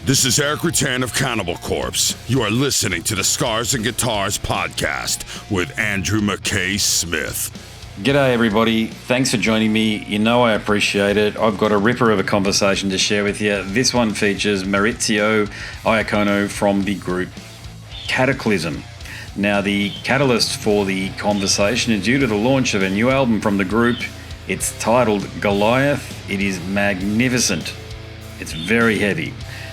This is Eric Rutan of Cannibal Corpse. You are listening to the Scars and Guitars podcast with Andrew McKay Smith. G'day everybody, thanks for joining me. You know I appreciate it. I've got a ripper of a conversation to share with you. This one features Maurizio Iacono from the group Kataklysm. Now the catalyst for the conversation is due to the launch of a new album from the group. It's titled Goliath. It is magnificent. It's very heavy.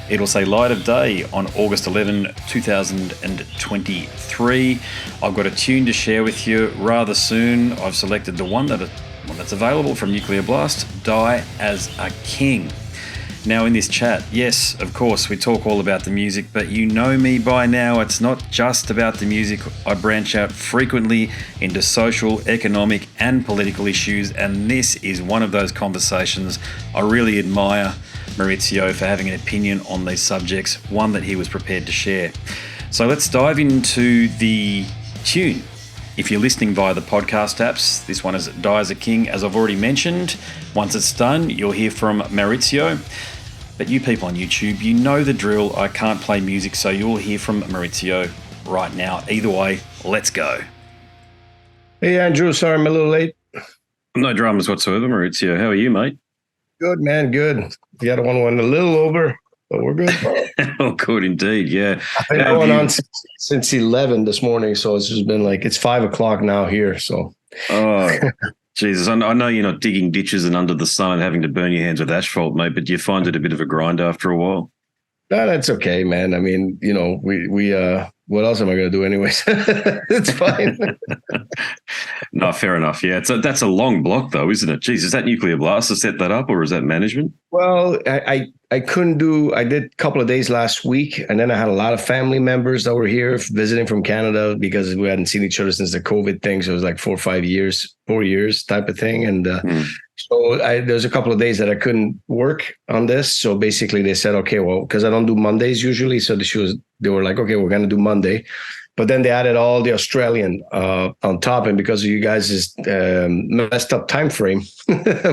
It'll say light of day on August 11, 2023. I've got a tune to share with you rather soon. I've selected the one that's available from Nuclear Blast, Die as a King. Now in this chat, yes, of course, we talk all about the music, but you know me by now, it's not just about the music. I branch out frequently into social, economic, and political issues, and this is one of those conversations. I really admire Maurizio for having an opinion on these subjects, one that he was prepared to share. So let's dive into the tune. If you're listening via the podcast apps, this one is Die as a King, as I've already mentioned. Once it's done, you'll hear from Maurizio. But you people on YouTube, you know the drill. I can't play music, so you'll hear from Maurizio right now. Either way, let's go. Hey, Andrew. Sorry I'm a little late. No dramas whatsoever, Maurizio. How are you, mate? Good, man. Good. The other one went a little over, but we're good. Oh, good indeed. Yeah. I've been going on since 11 this morning, so it's just been like, it's 5 o'clock now here. So. Oh, Jesus. I know you're not digging ditches and under the sun and having to burn your hands with asphalt, mate, but do you find it a bit of a grind after a while? No, that's okay, man. I mean, you know, we what else am I going to do anyways? It's fine. No, fair enough. Yeah, that's a long block though, isn't it? Jeez, is that Nuclear Blast to set that up, or is that management? Well, I couldn't do, I did a couple of days last week, and then I had a lot of family members that were here visiting from Canada because we hadn't seen each other since the COVID thing. So it was like 4 years type of thing. And so there's a couple of days that I couldn't work on this. So basically they said, okay, well, because I don't do Mondays usually. So they were like, okay, we're going to do Monday. But then they added all the Australian on top, and because of you guys' messed up time frame,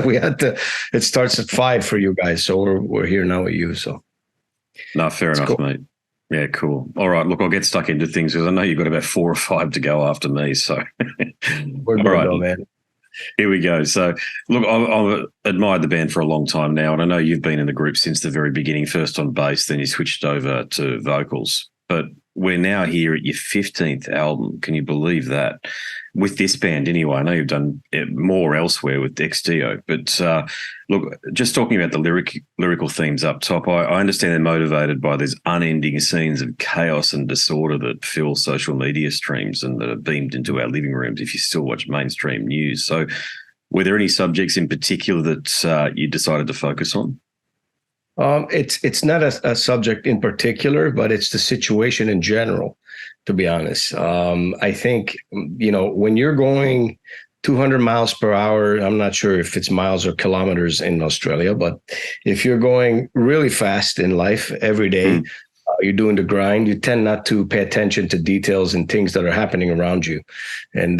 we had to. It starts at 5 for you guys, so we're here now with you. So, no, fair enough, cool. Mate. Yeah, cool. All right, look, I'll get stuck into things because I know you've got about 4 or 5 to go after me. So, we're good, all right, man. Here we go. So, look, I've admired the band for a long time now, and I know you've been in the group since the very beginning. First on bass, then you switched over to vocals, but we're now here at your 15th album. Can you believe that? With this band anyway. I know you've done more elsewhere with Ex Deo, but look, just talking about the lyrical themes up top, I understand they're motivated by these unending scenes of chaos and disorder that fill social media streams and that are beamed into our living rooms if you still watch mainstream news. So were there any subjects in particular that you decided to focus on? It's not a subject in particular, but it's the situation in general, to be honest. I think, you know, when you're going 200 miles per hour, I'm not sure if it's miles or kilometers in Australia, but if you're going really fast in life every day, you're doing the grind, you tend not to pay attention to details and things that are happening around you. And,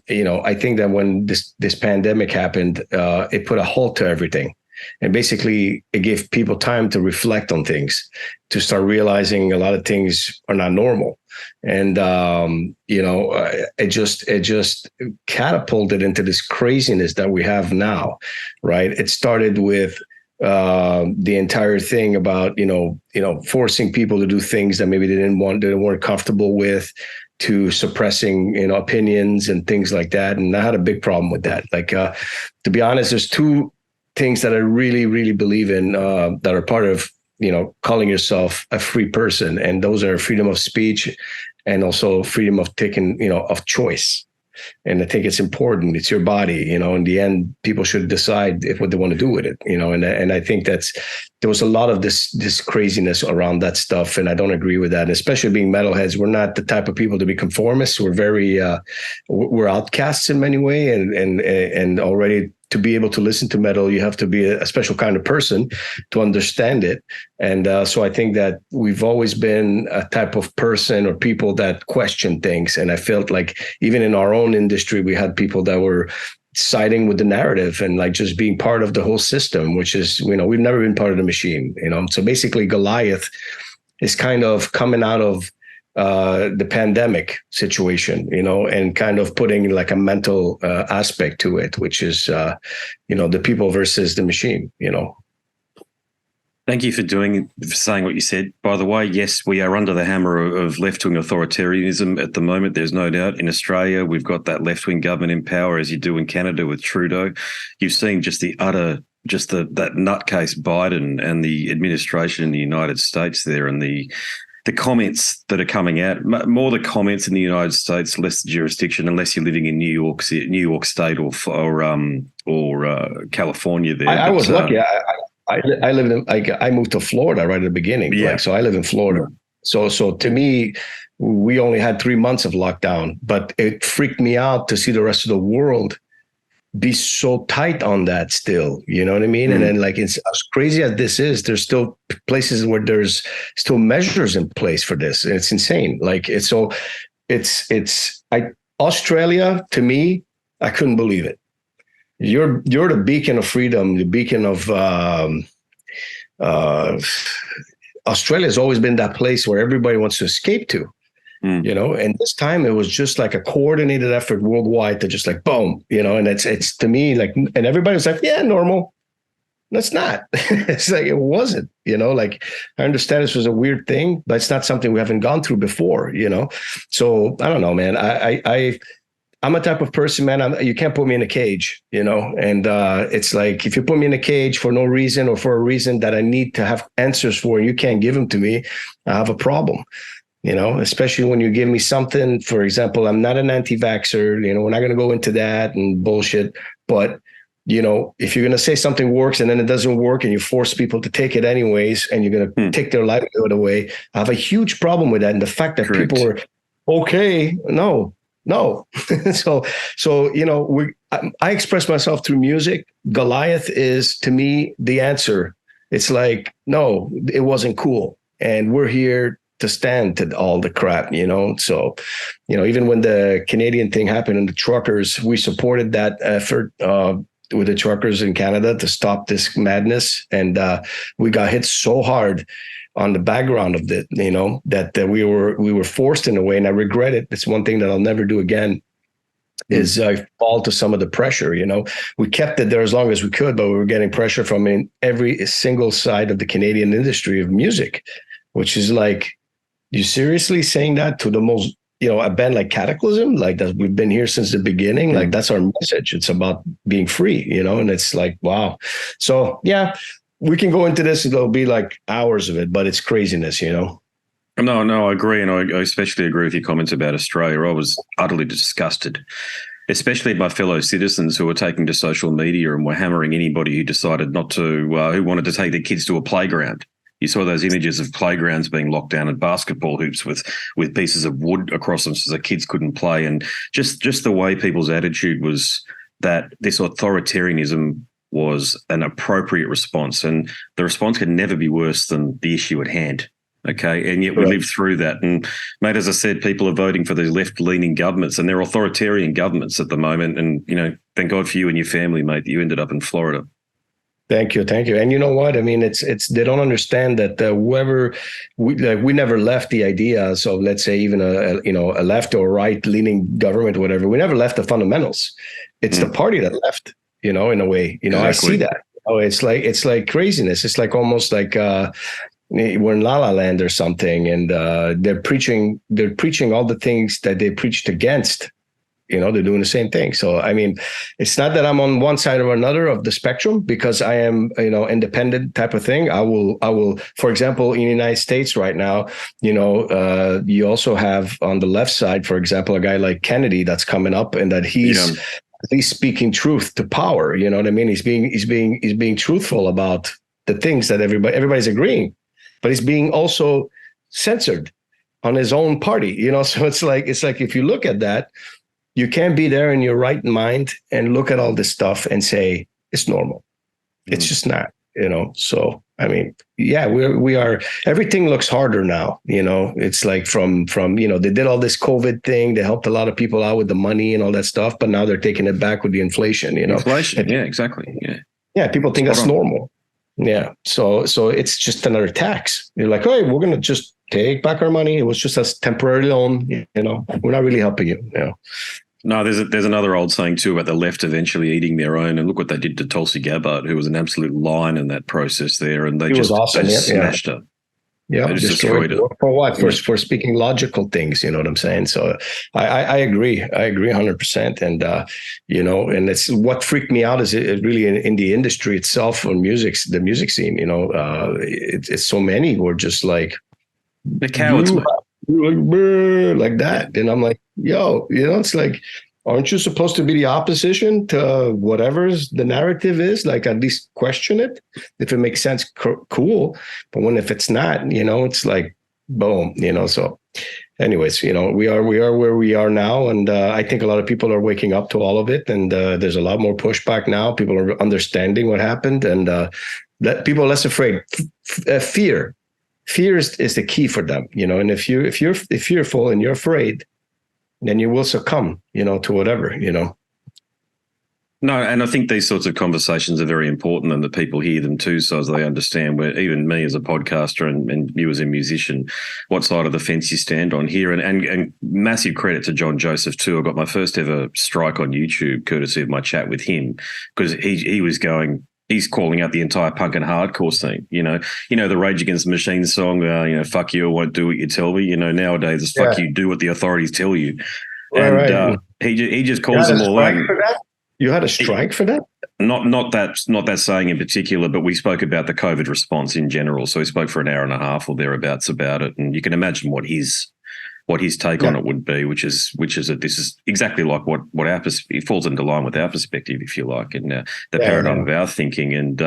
you know, I think that when this pandemic happened, it put a halt to everything. And basically, it gave people time to reflect on things, to start realizing a lot of things are not normal. And, you know, it just catapulted into this craziness that we have now, right? It started with the entire thing about, you know, forcing people to do things that maybe they weren't comfortable with, to suppressing, you know, opinions and things like that. And I had a big problem with that. Like, to be honest, there's 2 things that I really, really believe in that are part of, you know, calling yourself a free person. And those are freedom of speech and also freedom of taking, you know, of choice. And I think it's important. It's your body, you know, in the end, people should decide what they want to do with it, you know, and I think there was a lot of this craziness around that stuff. And I don't agree with that. And especially being metalheads, we're not the type of people to be conformists. We're very, we're outcasts in many ways. And already to be able to listen to metal, you have to be a special kind of person to understand it. And so I think that we've always been a type of person or people that question things. And I felt like even in our own industry, we had people that were siding with the narrative and like just being part of the whole system, which is, we've never been part of the machine, So basically Goliath is kind of coming out of the pandemic situation, and kind of putting like a mental aspect to it, which is, the people versus the machine, Thank you for saying what you said. By the way, yes, we are under the hammer of left-wing authoritarianism at the moment. There's no doubt. In Australia, we've got that left-wing government in power, as you do in Canada with Trudeau. You've seen just that nutcase Biden and the administration in the United States there, and the comments that are coming out. More the comments in the United States, less the jurisdiction, unless you're living in New York State or California. There, I was lucky. I lived in, I moved to Florida right at the beginning. Yeah. So I live in Florida. So to me, we only had 3 months of lockdown, but it freaked me out to see the rest of the world be so tight on that still, you know what I mean? Mm. And then like, it's as crazy as this is, there's still places where there's still measures in place for this. And it's insane. Like Australia, to me, I couldn't believe it. You're the beacon of freedom, the beacon of Australia has always been that place where everybody wants to escape to, and this time it was just like a coordinated effort worldwide to just like, boom, and it's to me like, and everybody was like, yeah, normal. That's not. It's like, it wasn't, like I understand this was a weird thing, but it's not something we haven't gone through before, So I don't know, man. I'm a type of person, man. You can't put me in a cage, and it's like, if you put me in a cage for no reason or for a reason that I need to have answers for, and you can't give them to me, I have a problem, especially when you give me something. For example, I'm not an anti-vaxxer, we're not going to go into that and bullshit. But, if you're going to say something works and then it doesn't work and you force people to take it anyways, and you're going to take their livelihood away, I have a huge problem with that. And the fact that Correct. people are okay, no. So I express myself through music. Goliath is, to me, the answer. It's like, no, it wasn't cool. And we're here to stand to all the crap, So, even when the Canadian thing happened and the truckers, we supported that effort with the truckers in Canada to stop this madness. And we got hit so hard on the background of it, that we were forced in a way, and I regret it. It's one thing that I'll never do again, is I fall to some of the pressure. We kept it there as long as we could, but we were getting pressure from every single side of the Canadian industry of music, which is like, you seriously saying that to the most, a band like Kataklysm, like that we've been here since the beginning, like that's our message. It's about being free, and it's like, wow. So yeah. We can go into this and there'll be like hours of it, but it's craziness, No, I agree. And I especially agree with your comments about Australia. I was utterly disgusted, especially my fellow citizens who were taking to social media and were hammering anybody who decided not to, who wanted to take their kids to a playground. You saw those images of playgrounds being locked down and basketball hoops with pieces of wood across them so the kids couldn't play. And just the way people's attitude was that this authoritarianism was an appropriate response, and the response could never be worse than the issue at hand. Okay. And yet we lived through that. And mate, as I said, people are voting for these left-leaning governments, and they're authoritarian governments at the moment. And, thank God for you and your family, mate, that you ended up in Florida. Thank you. And you know what? I mean, it's they don't understand that we never left the ideas of, let's say, even a left or right leaning government, whatever. We never left the fundamentals. It's the party that left. In a way, exactly. I see that. It's like craziness. It's like almost like we're in La La Land or something, and they're preaching all the things that they preached against. They're doing the same thing. So I mean, it's not that I'm on one side or another of the spectrum, because I am, independent type of thing. I will, for example, in the United States right now, you also have on the left side, for example, a guy like Kennedy that's coming up, and that he's speaking truth to power. You know what I mean? He's being truthful about the things that everybody's agreeing, but he's being also censored on his own party. So it's like if you look at that, you can't be there in your right mind and look at all this stuff and say it's normal. It's just not. So I mean, yeah, we are. Everything looks harder now. It's like from they did all this COVID thing. They helped a lot of people out with the money and all that stuff, but now they're taking it back with the inflation. Inflation, yeah, exactly, yeah. Yeah, people think that's normal. Yeah, so it's just another tax. You're like, hey, we're gonna just take back our money. It was just a temporary loan. We're not really helping you. No, there's another old saying too about the left eventually eating their own, and look what they did to Tulsi Gabbard, who was an absolute lion in that process there, and they just smashed her. Yeah, they just destroyed her. For what? For speaking logical things, you know what I'm saying? So I agree. I agree 100%. And and it's what freaked me out is it really in the industry itself, on the music scene. It's so many who are just like the cowards, like that, and I'm like, yo, it's like, aren't you supposed to be the opposition to whatever's the narrative is? Like, at least question it. If it makes sense, cool. But if it's not, it's like, boom, So anyways, we are where we are now. And I think a lot of people are waking up to all of it. And there's a lot more pushback now. People are understanding what happened, and people are less afraid. Fear is the key for them, and if you're fearful and you're afraid, then you will succumb, to whatever, No, and I think these sorts of conversations are very important, and that people hear them too, so as they understand where, even me as a podcaster and you as a musician, what side of the fence you stand on here. And massive credit to John Joseph too. I got my first ever strike on YouTube courtesy of my chat with him, because he was going, he's calling out the entire punk and hardcore scene. The Rage Against the Machine song, fuck you, I won't do what you tell me. Nowadays it's fuck you, do what the authorities tell you. Right. He just calls them all out. You had a strike for that? Not that saying in particular, but we spoke about the COVID response in general. So he spoke for an hour and a half or thereabouts about it, and you can imagine what his take on it would be, which is that this is exactly like what it falls into line with our perspective, if you like, and the paradigm of our thinking. And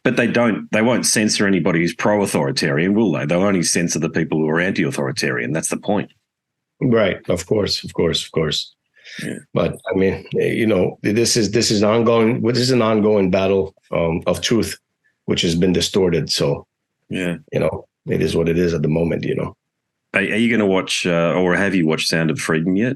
but they won't censor anybody who's pro-authoritarian, will they? They'll only censor the people who are anti-authoritarian. That's the point. Right. Of course. Yeah. But I mean, this is ongoing. This is an ongoing battle of truth, which has been distorted. So yeah, it is what it is at the moment. Are you going to watch, or have you watched Sound of Freedom yet?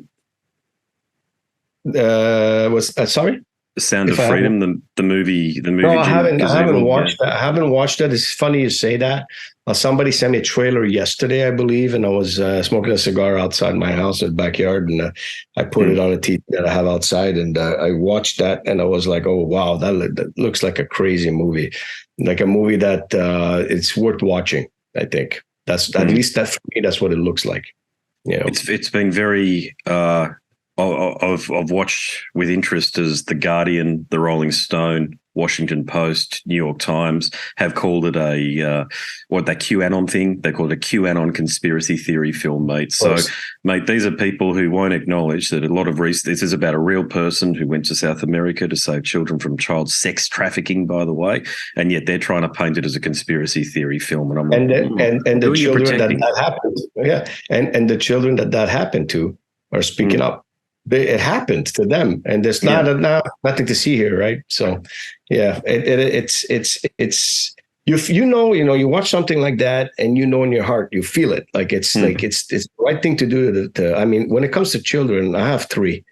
Sorry? Sound of Freedom, the movie. No, I haven't watched that. I haven't watched that. It's funny you say that. Somebody sent me a trailer yesterday, I believe, and I was smoking a cigar outside my house in the backyard, and I put it on a TV that I have outside, and I watched that, and I was like, oh wow, that looks like a crazy movie, like a movie that it's worth watching. I think that's at least that for me. That's what it looks like. It's been very. I've watched with interest as The Guardian, The Rolling Stone, Washington Post, New York Times have called it that QAnon thing. They call it a QAnon conspiracy theory film, mate. So, mate, these are people who won't acknowledge that a lot of this is about a real person who went to South America to save children from child sex trafficking, by the way, and yet they're trying to paint it as a conspiracy theory film. And I'm like, and the children that happened, and the children that happened to are speaking up. It happened to them, and there's nothing to see here, right? So, yeah, it's you watch something like that, and in your heart you feel it, like it's like it's the right thing to do. I mean, when it comes to children, I have 3,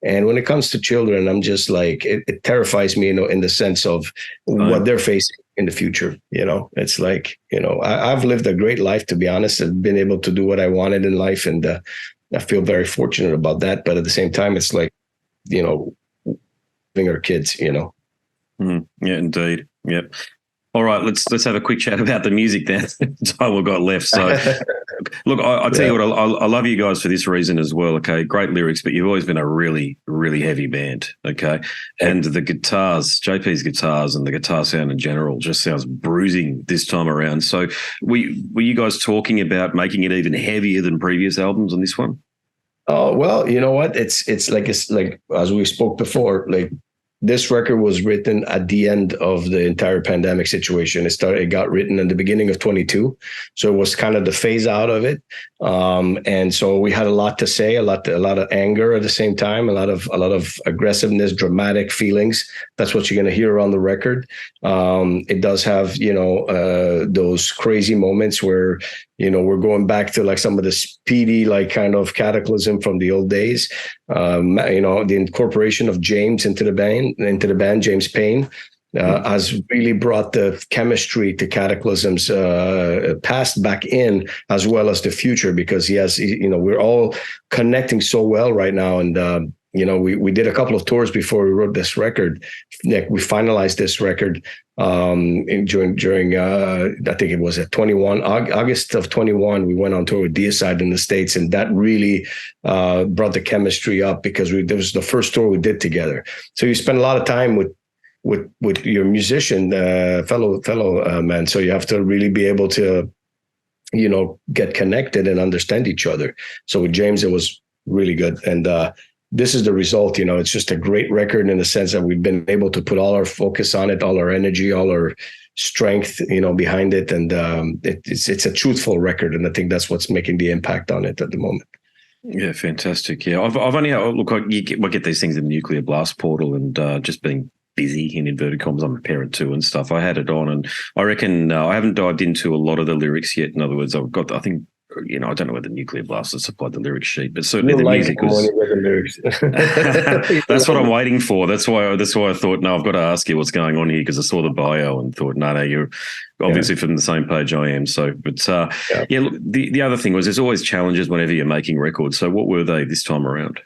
and when it comes to children, I'm just like it terrifies me, in the sense of what they're facing in the future. It's like I've lived a great life, to be honest. I've been able to do what I wanted in life, and I feel very fortunate about that, but at the same time, it's like, having our kids, Yeah, indeed. Yep. All right, let's have a quick chat about the music then. Time we've got left. So, look, I'll tell you what, I love you guys for this reason as well. Okay, great lyrics, but you've always been a really, really heavy band. Okay, and the guitars, JP's guitars, and the guitar sound in general just sounds bruising this time around. So, were you guys talking about making it even heavier than previous albums on this one? Oh well, you know what? It's like as we spoke before, like this record was written at the end of the entire pandemic situation. It got written in the beginning of 22. So it was kind of the phase out of it. And so we had a lot to say, a lot of anger at the same time, a lot of aggressiveness, dramatic feelings. That's what you're going to hear on the record. It does have, those crazy moments where, we're going back to like some of the speedy, like kind of Kataklysm from the old days. The incorporation of James into the band, James Payne, has really brought the chemistry to Kataklysm's past back in, as well as the future, because we're all connecting so well right now. And, we did a couple of tours before we wrote this record. We finalized this record during I think it was at 21 August of 21. We went on tour with Deicide in the States, and that really brought the chemistry up, because it was the first tour we did together. So you spend a lot of time with your musician fellow man. So you have to really be able to get connected and understand each other. So with James, it was really good. And this is the result. It's just a great record in the sense that we've been able to put all our focus on it, all our energy, all our strength, behind it. And it's a truthful record. And I think that's what's making the impact on it at the moment. Yeah, fantastic. Yeah, I've only get these things in the Nuclear Blast portal, and just being busy in inverted commas, I'm a parent too and stuff. I had it on, and I reckon I haven't dived into a lot of the lyrics yet. In other words, I think I don't know whether Nuclear Blast has supplied the lyric sheet, but certainly the music was. That's what I'm waiting for. That's why I thought, no, I've got to ask you what's going on here, because I saw the bio and thought, no, you're obviously from the same page I am. So, but look, the other thing was, there's always challenges whenever you're making records. So what were they this time around?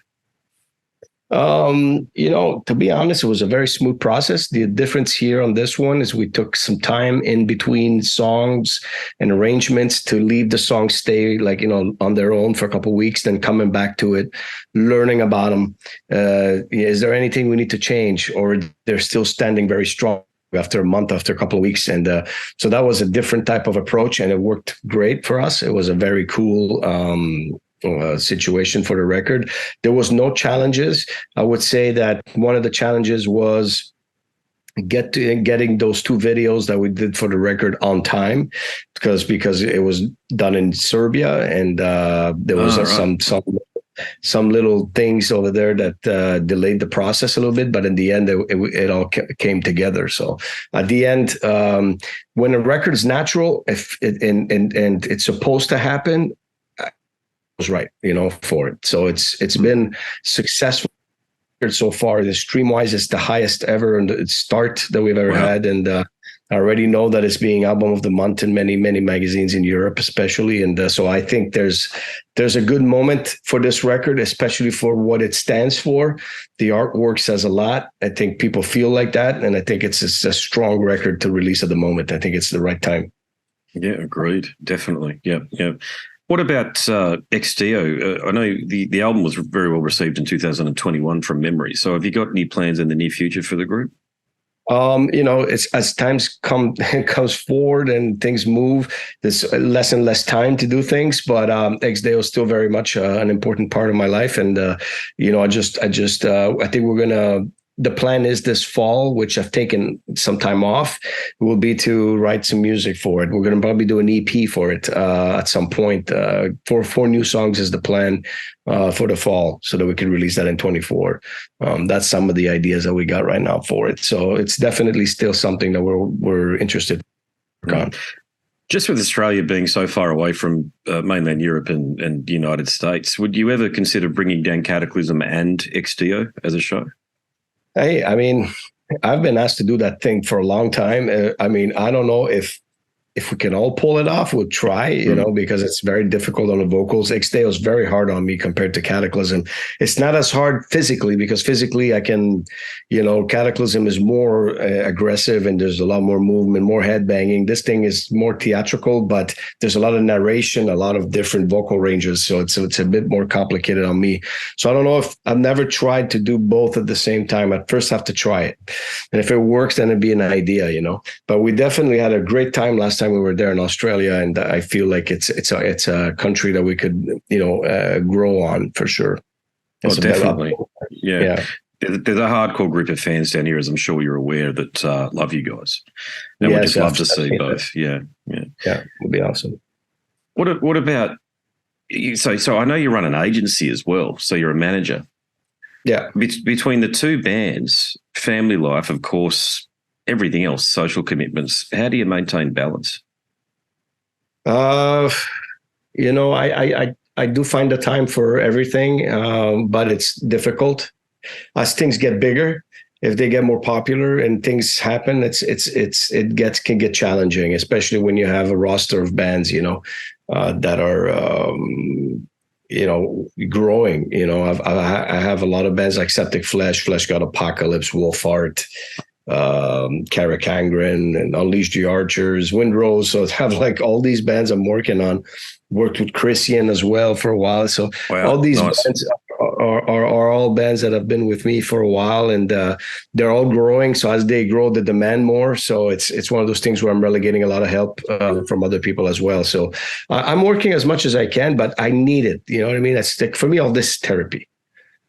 To be honest, it was a very smooth process. The difference here on this one is we took some time in between songs and arrangements to leave the songs stay on their own for a couple of weeks, then coming back to it, learning about them. Is there anything we need to change, or they're still standing very strong after a month, after a couple of weeks? And so that was a different type of approach, and it worked great for us. It was a very cool situation for the record. There was no challenges. I would say that one of the challenges was getting those 2 videos that we did for the record on time, because it was done in Serbia, and there was some little things over there that delayed the process a little bit, but in the end, it all came together. So at the end, when a record is natural, if it, and it's supposed to happen, was right, for it. So it's been successful so far. The stream wise, it's the highest ever and the start that we've ever had. And I already know that it's being album of the month in many, many magazines in Europe, especially. And so I think there's a good moment for this record, especially for what it stands for. The artwork says a lot. I think people feel like that. And I think it's a strong record to release at the moment. I think it's the right time. Yeah, agreed. Definitely. Yeah. What about Ex Deo? I know the album was very well received in 2021 from memory. So have you got any plans in the near future for the group? It's as times comes forward and things move, there's less and less time to do things, but Ex Deo is still very much an important part of my life. And, I think we're going to, the plan is this fall, which I've taken some time off, will be to write some music for it. We're going to probably do an EP for it at some point. 4 new songs is the plan for the fall, so that we can release that in 24. That's some of the ideas that we got right now for it. So it's definitely still something that we're interested in. Just with Australia being so far away from mainland Europe and the United States, would you ever consider bringing down Kataklysm and Ex Deo as a show? Hey, I've been asked to do that thing for a long time. I don't know if we can all pull it off. We'll try, because it's very difficult on the vocals. Ex Deo is very hard on me compared to Kataklysm. It's not as hard physically, because physically I can, Kataklysm is more aggressive and there's a lot more movement, more head banging. This thing is more theatrical, but there's a lot of narration, a lot of different vocal ranges. So it's a bit more complicated on me. So I don't know, if I've never tried to do both at the same time. I'd first have to try it. And if it works, then it'd be an idea, but we definitely had a great time last time we were there in Australia, and I feel like it's a country that we could grow on for sure. Definitely. Yeah. There's a hardcore group of fans down here, as I'm sure you're aware, that love you guys. And we just love to see both. Yeah. Yeah, it'll be awesome. What about you? So I know you run an agency as well. So you're a manager. Yeah. Between the two bands, family life, of course, everything else, social commitments, how do you maintain balance? You know, I do find the time for everything, but it's difficult as things get bigger. If they get more popular and things happen, can get challenging, especially when you have a roster of bands, that are growing. I have a lot of bands like Septic Flesh, Flesh God Apocalypse, Wolf Art, Caracangren, and Unleash the Archers, Windrose. So I have like all these bands I'm working on. Worked with Christian as well for a while. So all these bands are all bands that have been with me for a while, and they're all growing. So as they grow, they demand more. So it's one of those things where I'm really getting a lot of help from other people as well. So I'm working as much as I can, but I need it. You know what I mean? That's like, for me, all this therapy.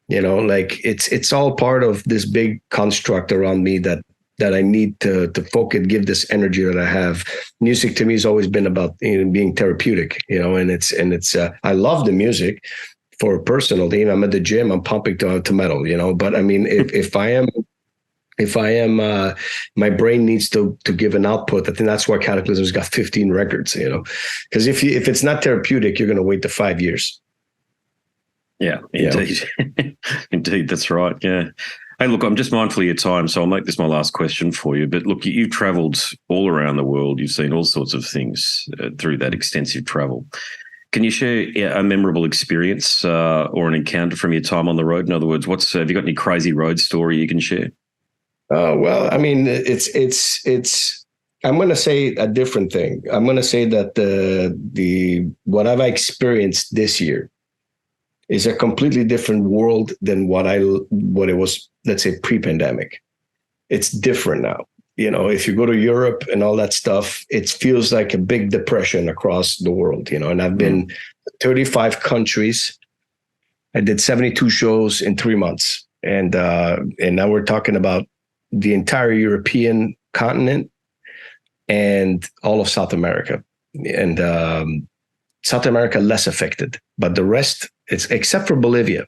Like it's all part of this big construct around me that I need to focus, give this energy that I have. Music to me has always been about being therapeutic, and it's I love the music for a personal thing. I'm at the gym, I'm pumping to metal, but I mean, if I am, my brain needs to give an output. I think that's why Kataklysm's got 15 records, because if it's not therapeutic, you're going to wait the 5 years. Yeah, indeed. Indeed, that's right. Yeah. Hey, look, I'm just mindful of your time, so I'll make this my last question for you. But look, you've travelled all around the world. You've seen all sorts of things through that extensive travel. Can you share a memorable experience or an encounter from your time on the road? In other words, have you got any crazy road story you can share? Well, I mean, it's. I'm going to say a different thing. I'm going to say that what I've experienced this year is a completely different world than what it was, let's say, pre-pandemic. It's different now. If you go to Europe and all that stuff, it feels like a big depression across the world, and I've been 35 countries. I did 72 shows in 3 months. And now we're talking about the entire European continent and all of South America. And South America less affected, but the rest, it's except for Bolivia.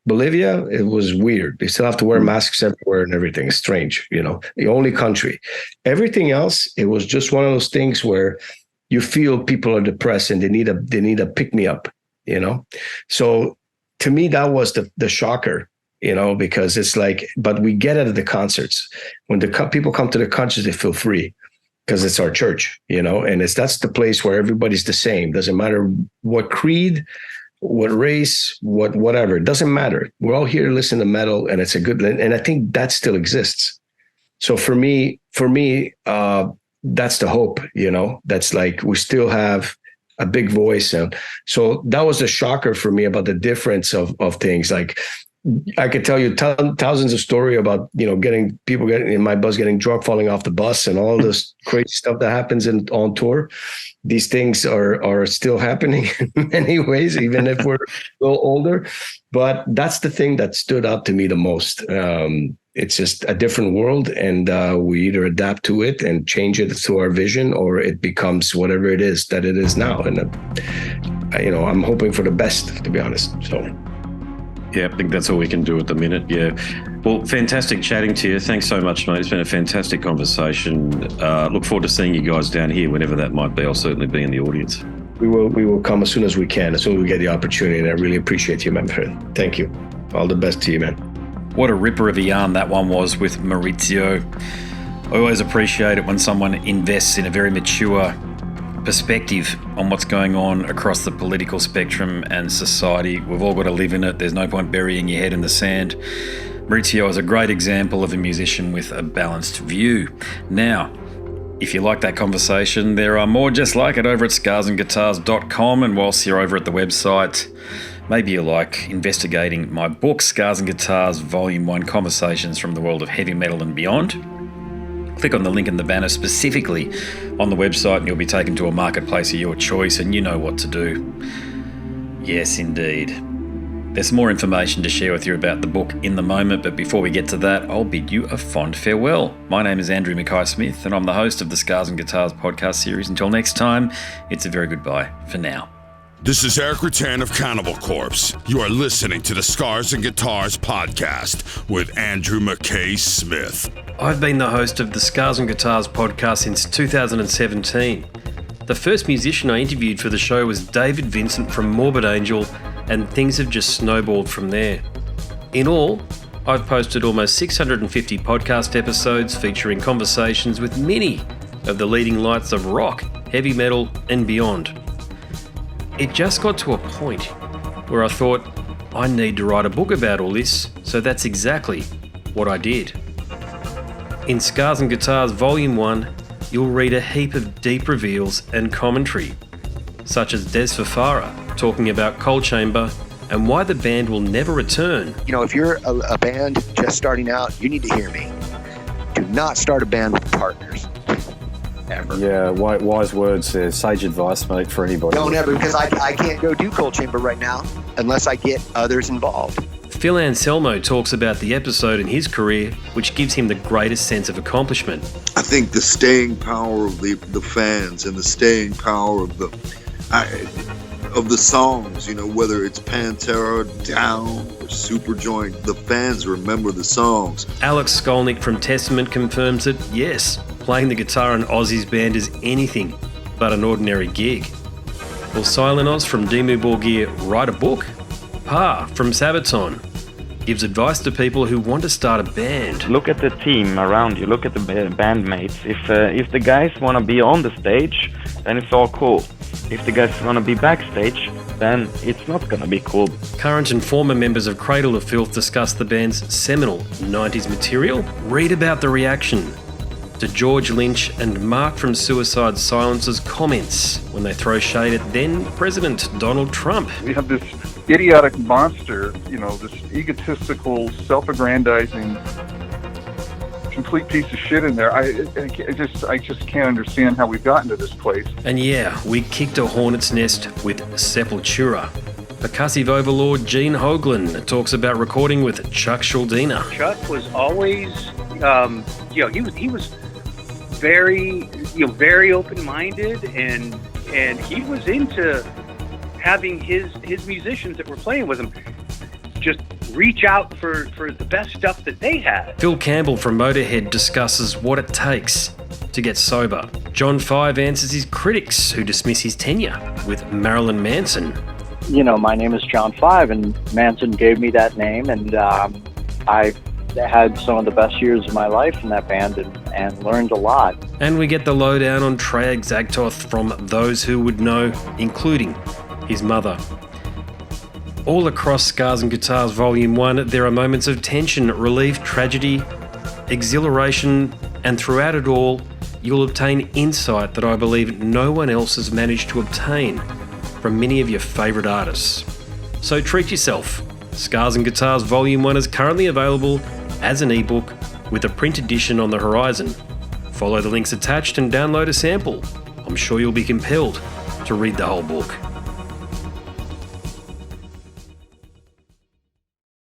Bolivia, it was weird. They still have to wear masks everywhere and everything. It's strange, the only country. Everything else, it was just one of those things where you feel people are depressed and they need a pick me up, So to me, that was the shocker, because it's like, but we get it at the concerts. When the people come to the concerts, they feel free. Because it's our church, and that's the place where everybody's the same. Doesn't matter what creed, what race, whatever. It doesn't matter. We're all here to listen to metal, and it's and I think that still exists. So for me, that's the hope. That's like we still have a big voice, and so that was a shocker for me about the difference of things. Like I could tell you thousands of stories about, getting in my bus, getting drunk, falling off the bus, and all this crazy stuff that happens on tour. These things are still happening in many ways, even if we're a little older. But that's the thing that stood out to me the most. It's just a different world, and we either adapt to it and change it to our vision, or it becomes whatever it is that it is now. And I'm hoping for the best, to be honest. So. Yeah, I think that's all we can do at the minute. Yeah. Well, fantastic chatting to you. Thanks so much, mate. It's been a fantastic conversation. Look forward to seeing you guys down here whenever that might be. I'll certainly be in the audience. We will come as soon as we can, as soon as we get the opportunity. And I really appreciate you, my friend. Thank you. All the best to you, man. What a ripper of a yarn that one was with Maurizio. I always appreciate it when someone invests in a very mature perspective on what's going on across the political spectrum and society. We've all got to live in it. There's no point burying your head in the sand. Maurizio is a great example of a musician with a balanced view. Now, if you like that conversation, there are more just like it over at scarsandguitars.com. And whilst you're over at the website, maybe you like investigating my book, Scars and Guitars, Volume 1, Conversations from the World of Heavy Metal and Beyond. Click on the link in the banner specifically on the website and you'll be taken to a marketplace of your choice, and you know what to do. Yes, indeed. There's more information to share with you about the book in the moment, but before we get to that, I'll bid you a fond farewell. My name is Andrew Mackay-Smith, and I'm the host of the Scars and Guitars podcast series. Until next time, it's a very goodbye for now. This is Eric Rattan of Cannibal Corpse. You are listening to the Scars and Guitars podcast with Andrew Mackay-Smith. I've been the host of the Scars and Guitars podcast since 2017. The first musician I interviewed for the show was David Vincent from Morbid Angel, and things have just snowballed from there. In all, I've posted almost 650 podcast episodes featuring conversations with many of the leading lights of rock, heavy metal, and beyond. It just got to a point where I thought, I need to write a book about all this, so that's exactly what I did. In Scars and Guitars Volume 1, you'll read a heap of deep reveals and commentary, such as Des Fafara talking about Coal Chamber and why the band will never return. You know, if you're a band just starting out, you need to hear me. Do not start a band with partners. Ever. Yeah, wise words, sage advice, mate, for anybody. Don't ever, because I can't go do Coal Chamber right now unless I get others involved. Phil Anselmo talks about the episode in his career which gives him the greatest sense of accomplishment. I think the staying power of the fans and the staying power of the songs, you know, whether it's Pantera, Down, or Superjoint, the fans remember the songs. Alex Skolnick from Testament confirms that, yes, playing the guitar in Ozzy's band is anything but an ordinary gig. Will Silent Oz from Dimmu Borgir write a book? Pa from Sabaton gives advice to people who want to start a band. Look at the team around you, look at the bandmates. If the guys want to be on the stage, then it's all cool. If the guys want to be backstage, then it's not going to be cool. Current and former members of Cradle of Filth discuss the band's seminal 90s material. Read about the reaction to George Lynch and Mark from Suicide Silence's comments when they throw shade at then President Donald Trump. We have this idiotic monster, you know, this egotistical, self-aggrandizing, complete piece of shit in there. I just can't understand how we've gotten to this place. And yeah, we kicked a hornet's nest with Sepultura. Percussive overlord Gene Hoglan talks about recording with Chuck Schuldiner. Chuck was always, he was very open-minded, and he was into having his musicians that were playing with him just reach out for the best stuff that they had. Phil Campbell from Motorhead discusses what it takes to get sober. John Five answers his critics who dismiss his tenure with Marilyn Manson. You know, my name is John Five, and Manson gave me that name, and I had some of the best years of my life in that band and learned a lot. And we get the lowdown on Treyarch Zagtoth from those who would know, including his mother. All across Scars and Guitars Volume 1, there are moments of tension, relief, tragedy, exhilaration, and throughout it all, you'll obtain insight that I believe no one else has managed to obtain from many of your favourite artists. So treat yourself. Scars and Guitars Volume 1 is currently available as an ebook with a print edition on the horizon. Follow the links attached and download a sample. I'm sure you'll be compelled to read the whole book.